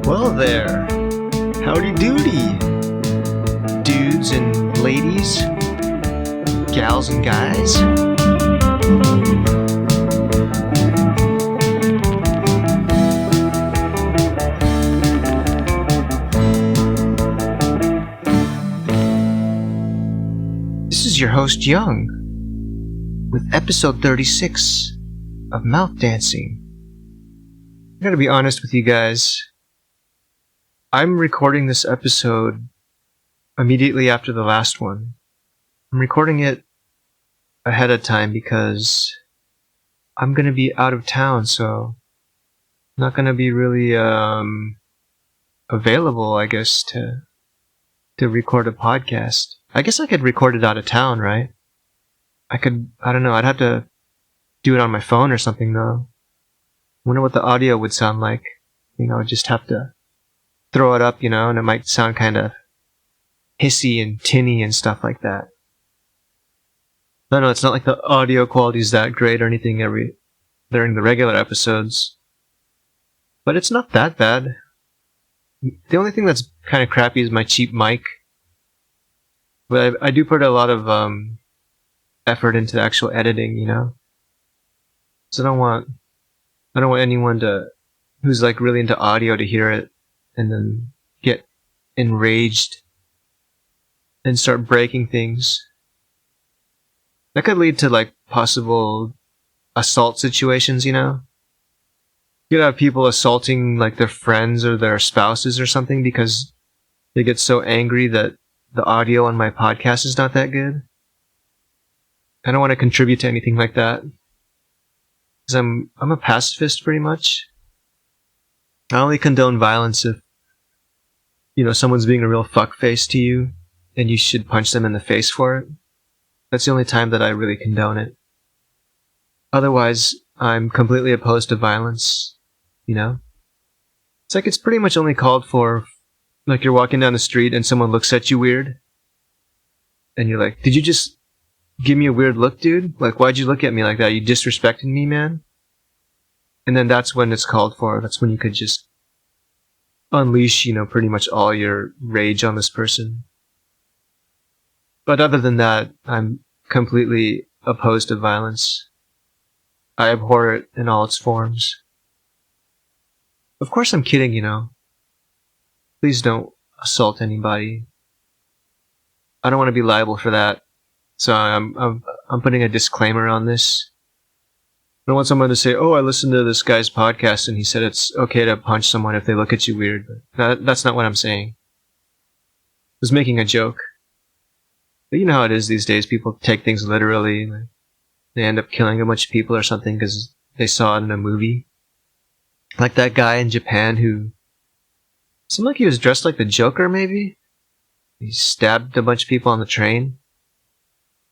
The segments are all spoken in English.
Well there, howdy doody, dudes and ladies, gals and guys. This is your host Young, with episode 36 of Mouth Dancing. I gotta be honest with you guys. I'm recording this episode immediately after the last one. I'm recording it ahead of time because I'm gonna be out of town, so I'm not gonna be really available, I guess, to record a podcast. I guess I could record it out of town, right? I don't know, I'd have to do it on my phone or something though. I wonder what the audio would sound like. I'd just have to throw it up, and it might sound kind of hissy and tinny and stuff like that. No, it's not like the audio quality is that great or anything during the regular episodes. But it's not that bad. The only thing that's kind of crappy is my cheap mic. But I do put a lot of effort into the actual editing, So I don't want anyone who's like really into audio to hear it and then get enraged and start breaking things. That could lead to like possible assault situations, You could have people assaulting like their friends or their spouses or something because they get so angry that the audio on my podcast is not that good. I don't want to contribute to anything like that. Because I'm a pacifist pretty much. I only condone violence if someone's being a real fuckface to you and you should punch them in the face for it. That's the only time that I really condone it. Otherwise, I'm completely opposed to violence, It's like it's pretty much only called for, like you're walking down the street and someone looks at you weird. And you're like, did you just give me a weird look, dude? Like, why'd you look at me like that? You disrespected me, man? And then that's when it's called for. That's when you could just unleash, pretty much all your rage on this person. But other than that, I'm completely opposed to violence. I abhor it in all its forms. Of course I'm kidding, Please don't assault anybody. I don't want to be liable for that. So I'm putting a disclaimer on this. I don't want someone to say, "Oh, I listened to this guy's podcast and he said it's okay to punch someone if they look at you weird." But that's not what I'm saying. I was making a joke. But you know how it is these days. People take things literally. Like they end up killing a bunch of people or something because they saw it in a movie. Like that guy in Japan who seemed like he was dressed like the Joker, maybe? He stabbed a bunch of people on the train.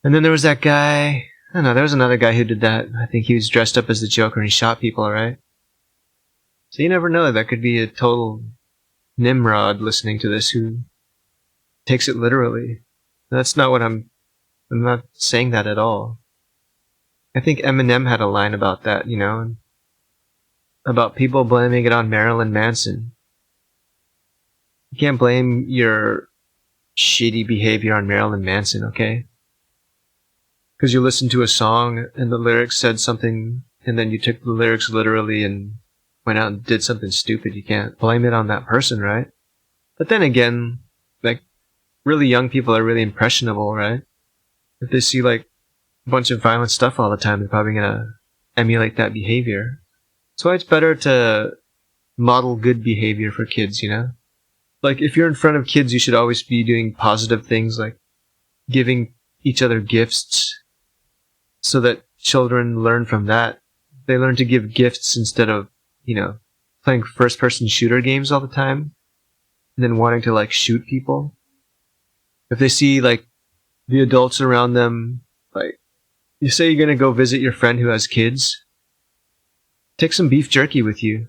And then there was that guy, I don't know, there was another guy who did that. I think he was dressed up as the Joker and he shot people, right? So you never know, that could be a total Nimrod listening to this who takes it literally. That's not what I'm not saying that at all. I think Eminem had a line about that, about people blaming it on Marilyn Manson. You can't blame your shitty behavior on Marilyn Manson, okay? Because you listened to a song and the lyrics said something and then you took the lyrics literally and went out and did something stupid. You can't blame it on that person, right? But then again, like, really young people are really impressionable, right? If they see like a bunch of violent stuff all the time, they're probably gonna emulate that behavior. That's why it's better to model good behavior for kids, Like, if you're in front of kids, you should always be doing positive things like giving each other gifts so that children learn from that. They learn to give gifts instead of, playing first-person shooter games all the time and then wanting to, like, shoot people. If they see, like, the adults around them, like, you say you're going to go visit your friend who has kids, take some beef jerky with you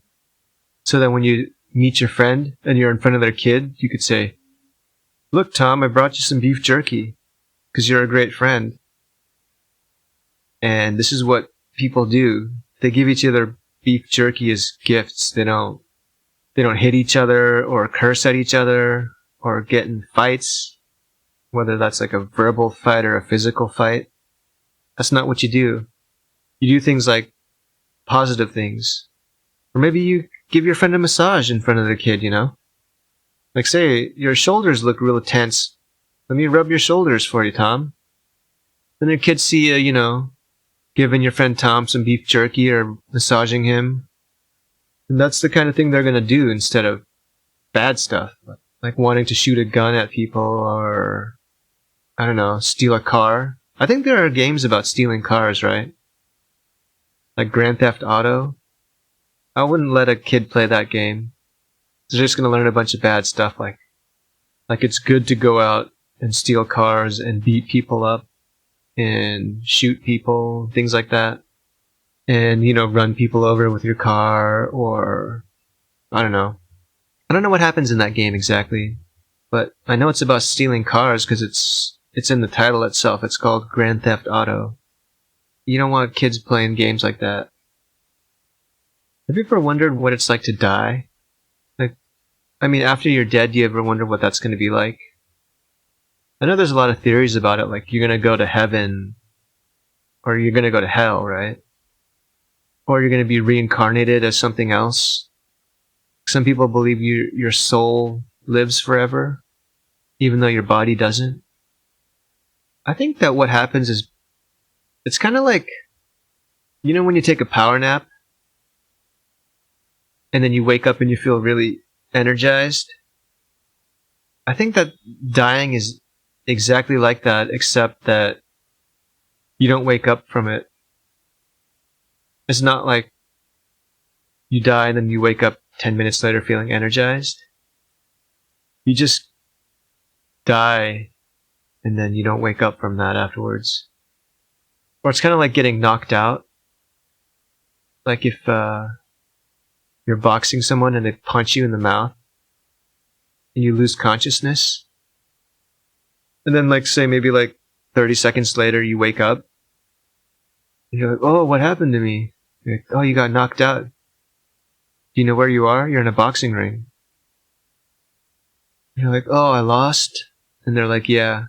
so that when you meet your friend and you're in front of their kid, you could say, "Look, Tom, I brought you some beef jerky because you're a great friend." And this is what people do. They give each other beef jerky as gifts. They don't They don't hit each other or curse at each other or get in fights, whether that's like a verbal fight or a physical fight. That's not what you do. You do things like positive things. Or maybe you give your friend a massage in front of the kid, Like, say, your shoulders look real tense. Let me rub your shoulders for you, Tom. Then your kids see you, giving your friend Tom some beef jerky or massaging him. And that's the kind of thing they're going to do instead of bad stuff. Like wanting to shoot a gun at people or, I don't know, steal a car. I think there are games about stealing cars, right? Like Grand Theft Auto. I wouldn't let a kid play that game. They're just going to learn a bunch of bad stuff like it's good to go out and steal cars and beat people up and shoot people, things like that. And, run people over with your car or, I don't know. I don't know what happens in that game exactly, but I know it's about stealing cars because it's in the title itself. It's called Grand Theft Auto. You don't want kids playing games like that. Have you ever wondered what it's like to die? After you're dead, do you ever wonder what that's going to be like? I know there's a lot of theories about it, like you're going to go to heaven, or you're going to go to hell, right? Or you're going to be reincarnated as something else. Some people believe your soul lives forever, even though your body doesn't. I think that what happens is, it's kind of like, when you take a power nap, and then you wake up and you feel really energized. I think that dying is exactly like that, except that you don't wake up from it. It's not like you die and then you wake up 10 minutes later feeling energized. You just die and then you don't wake up from that afterwards. Or it's kind of like getting knocked out. Like if you're boxing someone and they punch you in the mouth and you lose consciousness. And then say maybe 30 seconds later you wake up. And you're like, oh, what happened to me? You're like, oh, you got knocked out. Do you know where you are? You're in a boxing ring. And you're like, oh, I lost? And they're like, yeah.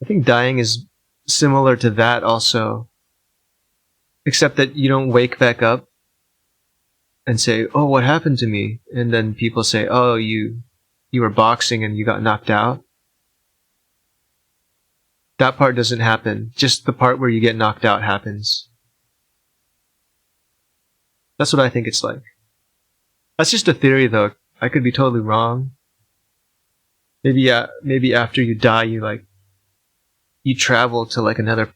I think dying is similar to that also. Except that you don't wake back up and say, oh, what happened to me? And then people say, oh, you were boxing and you got knocked out. That part doesn't happen. Just the part where you get knocked out happens. That's what I think it's like. That's just a theory, though. I could be totally wrong. Maybe after you die, you travel to another,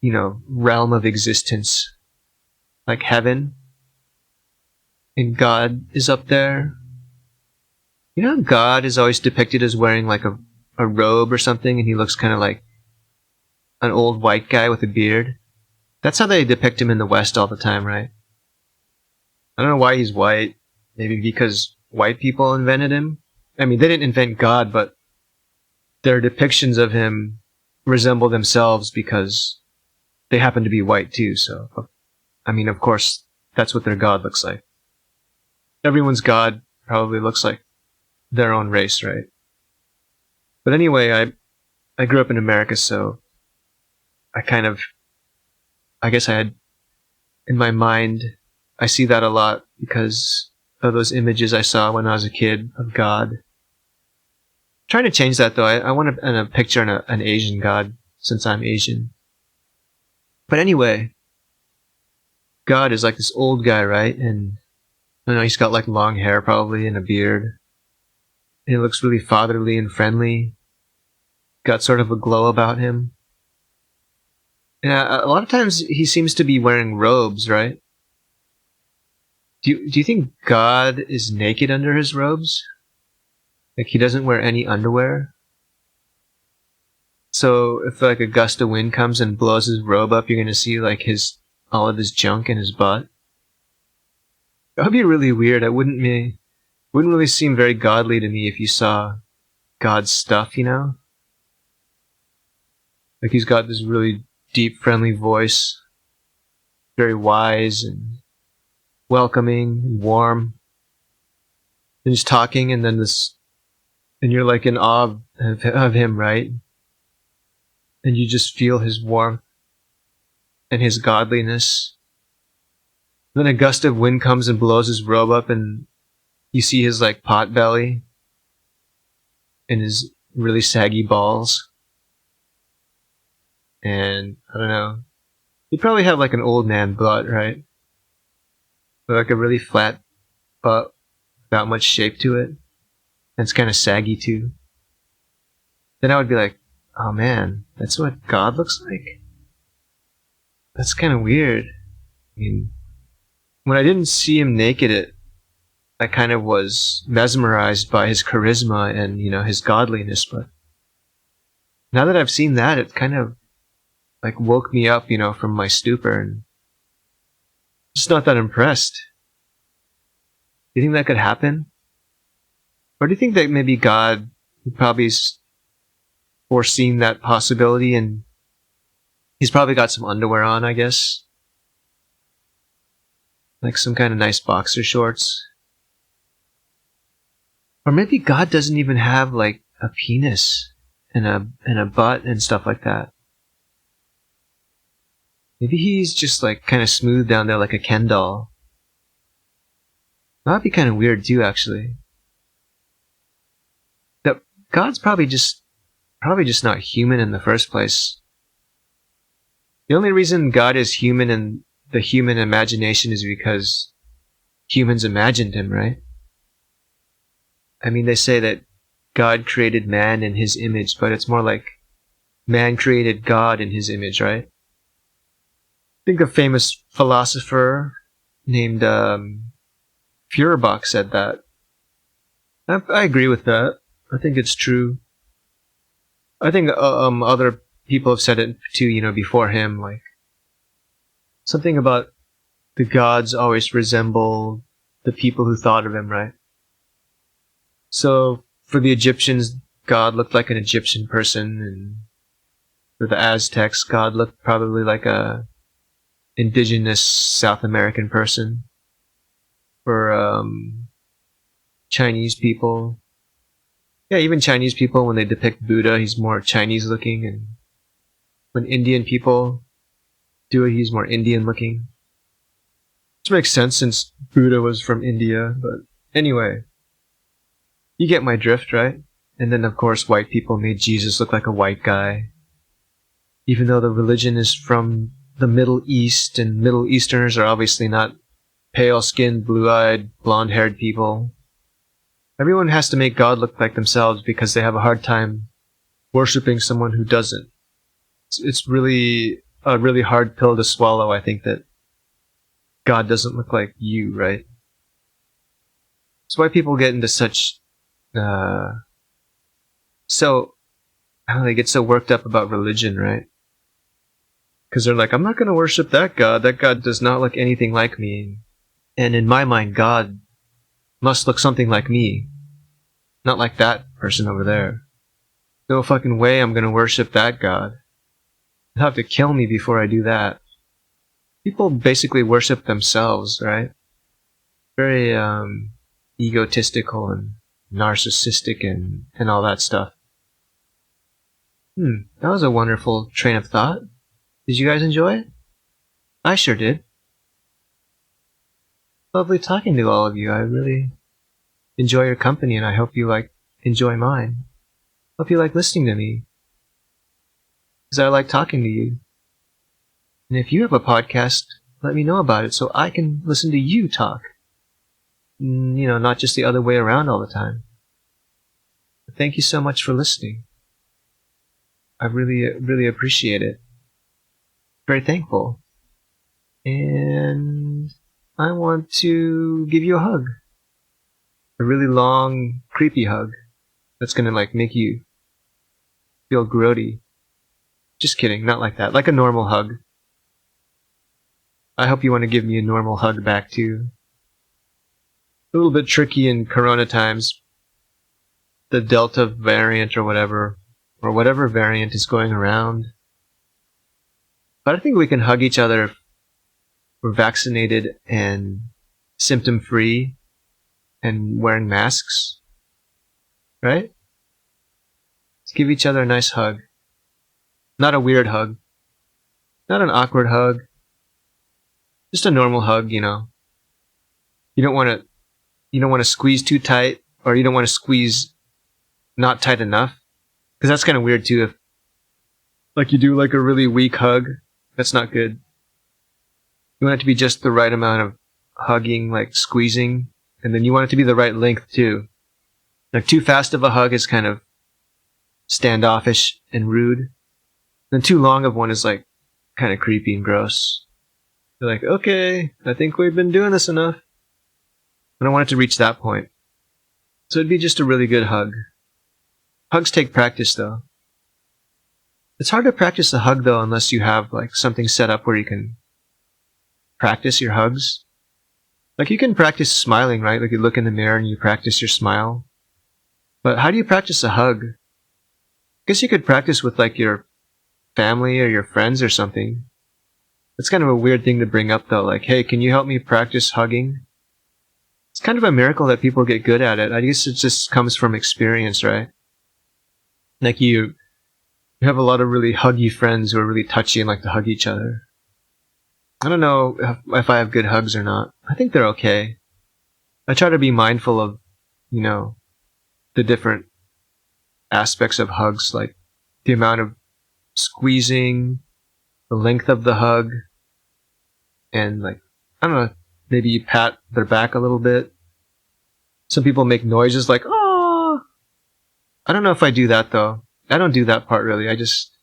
realm of existence, like heaven. And God is up there. God is always depicted as wearing a robe or something, and he looks kind of like an old white guy with a beard. That's how they depict him in the West all the time, right? I don't know why he's white. Maybe because white people invented him. They didn't invent God, but their depictions of him resemble themselves because they happen to be white too. So, of course, that's what their God looks like. Everyone's God probably looks like their own race, right? But anyway, I grew up in America, so I guess I had, in my mind, I see that a lot because of those images I saw when I was a kid of God. I'm trying to change that though. I want to picture an Asian God since I'm Asian. But anyway, God is like this old guy, right? And I know he's got long hair probably and a beard. And he looks really fatherly and friendly. Got sort of a glow about him. And a lot of times he seems to be wearing robes, right? Do you think God is naked under his robes? He doesn't wear any underwear? So if a gust of wind comes and blows his robe up, you're gonna see all of his junk in his butt? That would be really weird. It wouldn't really seem very godly to me if you saw God's stuff, He's got this really deep, friendly voice, very wise and welcoming and warm. and he's talking, and then and you're like in awe of him, right? And you just feel his warmth and his godliness. Then a gust of wind comes and blows his robe up, and you see his like pot belly and his really saggy balls. And I don't know, he'd probably have like an old man butt, right? But like a really flat butt without much shape to it. And it's kind of saggy too. Then I would be like, oh man, that's what God looks like? That's kind of weird. I mean, when I didn't see him naked, I kind of was mesmerized by his charisma and, his godliness. But now that I've seen that, it kind of like woke me up, from my stupor, and just not that impressed. Do you think that could happen? Or do you think that maybe God probably foreseen that possibility, and he's probably got some underwear on, I guess? Like some kind of nice boxer shorts. Or maybe God doesn't even have like a penis and a butt and stuff like that. Maybe he's just like kind of smooth down there like a Ken doll. That'd be kind of weird too, actually. That God's probably just not human in the first place. The only reason God is human in the human imagination is because humans imagined him, right? I mean, they say that God created man in his image, but it's more like man created God in his image, right? I think a famous philosopher named Feuerbach said that. I agree with that. I think it's true. I think other people have said it too, before him, like something about the gods always resemble the people who thought of him, right? So for the Egyptians, God looked like an Egyptian person, and for the Aztecs, God looked probably like a indigenous South American person. For Chinese people, yeah, even Chinese people, when they depict Buddha, he's more Chinese looking, and when Indian people do it, he's more Indian looking. Which makes sense since Buddha was from India, but anyway, you get my drift, right? And then of course white people made Jesus look like a white guy, even though the religion is from the Middle East, and Middle Easterners are obviously not pale-skinned, blue-eyed, blonde-haired people. Everyone has to make God look like themselves because they have a hard time worshipping someone who doesn't. It's really a really hard pill to swallow, I think, that God doesn't look like you, right? That's why people get into such they get so worked up about religion, right? Because they're like, I'm not going to worship that God. That God does not look anything like me. And in my mind, God must look something like me. Not like that person over there. No fucking way I'm going to worship that God. You'll have to kill me before I do that. People basically worship themselves, right? Very egotistical and narcissistic and all that stuff. That was a wonderful train of thought. Did you guys enjoy it? I sure did. Lovely talking to all of you. I really enjoy your company, and I hope you enjoy mine. Hope you like listening to me, because I like talking to you. And if you have a podcast, let me know about it so I can listen to you talk. Not just the other way around all the time. Thank you so much for listening. I really, really appreciate it. Very thankful. And I want to give you a hug. A really long, creepy hug. That's gonna make you feel grody. Just kidding, not like that. Like a normal hug. I hope you want to give me a normal hug back too. A little bit tricky in Corona times. The Delta variant or whatever variant is going around. But I think we can hug each other if we're vaccinated and symptom-free. and wearing masks, right? Let's give each other a nice hug. Not a weird hug. Not an awkward hug. Just a normal hug, you know. You don't want to squeeze too tight, or you don't want to squeeze not tight enough. Because that's kind of weird too. If like you do like a really weak hug, that's not good. You want it to be just the right amount of hugging, like squeezing, and then you want it to be the right length too. Like too fast of a hug is kind of standoffish and rude. And too long of one is like kind of creepy and gross. You're like, okay, I think we've been doing this enough. I don't want it to reach that point. So it'd be just a really good hug. Hugs take practice though. It's hard to practice a hug though unless you have like something set up where you can practice your hugs. Like you can practice smiling, right? Like you look in the mirror and you practice your smile. But how do you practice a hug? I guess you could practice with like your family or your friends or something. It's kind of a weird thing to bring up though. Like, hey, can you help me practice hugging? It's kind of a miracle that people get good at it. I guess it just comes from experience, right? Like you have a lot of really huggy friends who are really touchy and like to hug each other. I don't know if I have good hugs or not. I think they're okay. I try to be mindful of, you know, the different aspects of hugs, like the amount of squeezing, the length of the hug, and like, I don't know, maybe you pat their back a little bit. Some people make noises like, oh. I don't know if I do that though. I don't do that part really. I just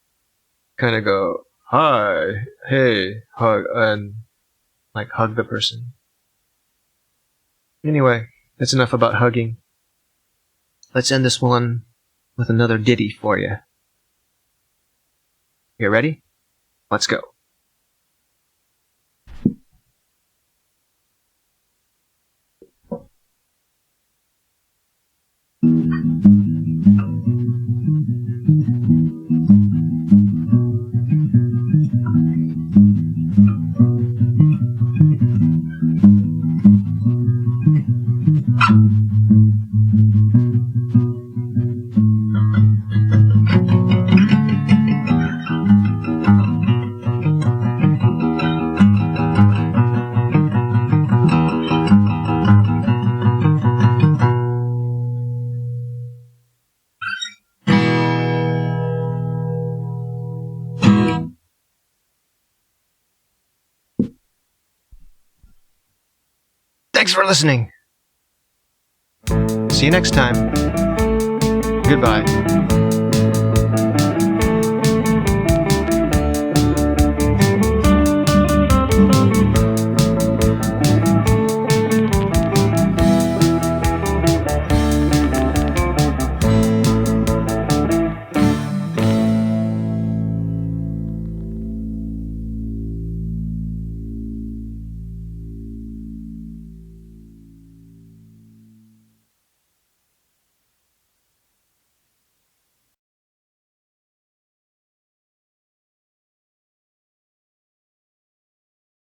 kind of go, hi, hey, hug, and like hug the person. Anyway, that's enough about hugging. Let's end this one with another ditty for you. You ready? Let's go. Thanks for listening. See you next time. Goodbye.